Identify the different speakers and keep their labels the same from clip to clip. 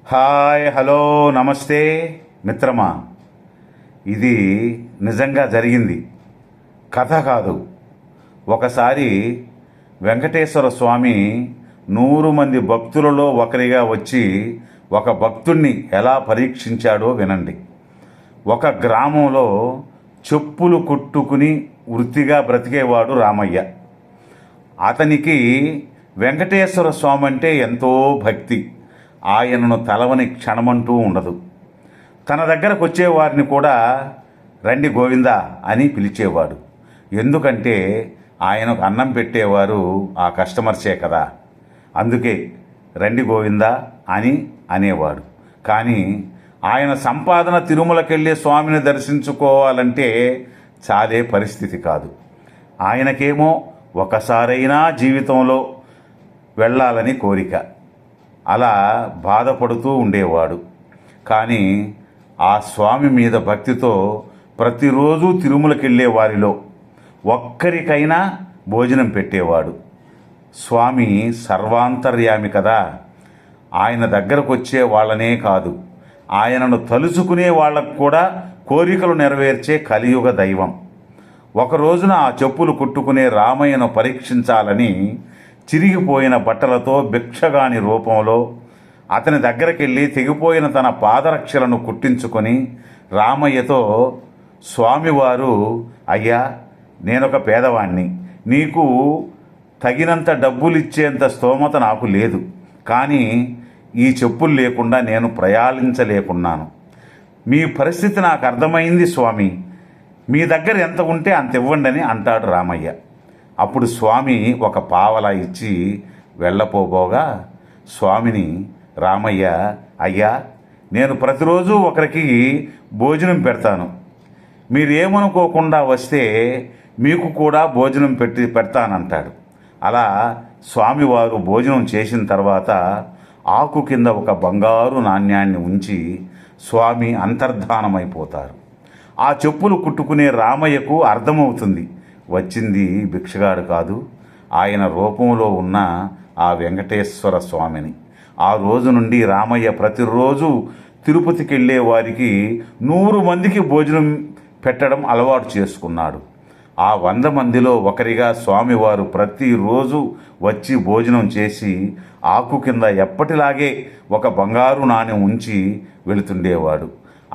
Speaker 1: Hi, hello, నమస్తే మిత్రమా. ఇది నిజంగా జరిగింది, కథ కాదు. ఒకసారి వెంకటేశ్వర స్వామి 100 మంది భక్తులలో ఒకరిగా వచ్చి ఒక భక్తుణ్ణి ఎలా పరీక్షించాడో వినండి. ఒక గ్రామంలో చెప్పులు కుట్టుకుని వృత్తిగా బ్రతికేవాడు రామయ్య. అతనికి వెంకటేశ్వర స్వామి అంటే ఎంతో భక్తి. ఆయనను తలవని క్షణమంటూ ఉండదు. తన దగ్గరకు వచ్చేవారిని కూడా రండి గోవిందా అని పిలిచేవాడు. ఎందుకంటే ఆయనకు అన్నం పెట్టేవారు ఆ కస్టమర్సే కదా. అందుకే రండి గోవిందా అని అనేవాడు. కానీ ఆయన సంపాదన తిరుమలకెళ్ళే స్వామిని దర్శించుకోవాలంటే చాలే పరిస్థితి కాదు. ఆయనకేమో ఒకసారైనా జీవితంలో వెళ్ళాలని కోరిక. అలా బాధపడుతూ ఉండేవాడు. కానీ ఆ స్వామి మీద భక్తితో ప్రతిరోజు తిరుమలకెళ్ళే వారిలో ఒక్కరికైనా భోజనం పెట్టేవాడు. స్వామి సర్వాంతర్యామి కదా. ఆయన దగ్గరకు వచ్చే వాళ్ళనే కాదు, ఆయనను తలుచుకునే వాళ్ళకు కూడా కోరికలు నెరవేర్చే కలియుగ దైవం. ఒక రోజున ఆ చెప్పులు కుట్టుకునే రామయ్యను పరీక్షించాలని చిరిగిపోయిన బట్టలతో భిక్షగాని రూపంలో అతని దగ్గరకెళ్ళి తెగిపోయిన తన పాదరక్షలను కుట్టించుకొని రామయ్యతో, స్వామివారు, అయ్యా, నేనొక పేదవాణ్ణి, నీకు తగినంత డబ్బులిచ్చేంత స్తోమత నాకు లేదు. కానీ ఈ చెప్పులు లేకుండా నేను ప్రయాణించలేకున్నాను. మీ పరిస్థితి నాకు అర్థమైంది స్వామి, మీ దగ్గర ఎంత ఉంటే అంత ఇవ్వండి అని అంటాడు రామయ్య. అప్పుడు స్వామి ఒక పావలా ఇచ్చి వెళ్ళపోబోగా స్వామిని రామయ్య, అయ్యా, నేను ప్రతిరోజు ఒకరికి భోజనం పెడతాను, మీరేమనుకోకుండా వస్తే మీకు కూడా భోజనం పెడతానంటాడు. అలా స్వామివారు భోజనం చేసిన తర్వాత ఆకు కింద ఒక బంగారు నాణ్యాన్ని ఉంచి స్వామి అంతర్ధానమైపోతారు. ఆ చెప్పులు కుట్టుకునే రామయ్యకు అర్థమవుతుంది, వచ్చింది భిక్షగాడు కాదు, ఆయన రూపంలో ఉన్న ఆ వెంకటేశ్వర స్వామిని. ఆ రోజు నుండి రామయ్య ప్రతిరోజు తిరుపతికి వెళ్ళే వారికి 100 మందికి భోజనం పెట్టడం అలవాటు చేసుకున్నాడు. ఆ 100 మందిలో ఒకరిగా స్వామివారు ప్రతిరోజు వచ్చి భోజనం చేసి ఆకు కింద ఎప్పటిలాగే ఒక బంగారు నాణెం ఉంచి వెళుతుండేవాడు.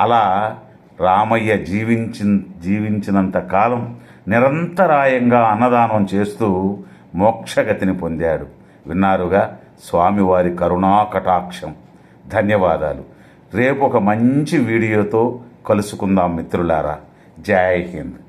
Speaker 1: అలా రామయ్య జీవించినంత కాలం నిరంతరాయంగా అన్నదానం చేస్తూ మోక్షగతిని పొందాడు. విన్నారుగా స్వామివారి కరుణా కటాక్షం. ధన్యవాదాలు. రేపు ఒక మంచి వీడియోతో కలుసుకుందాం మిత్రులారా. జై హింద్.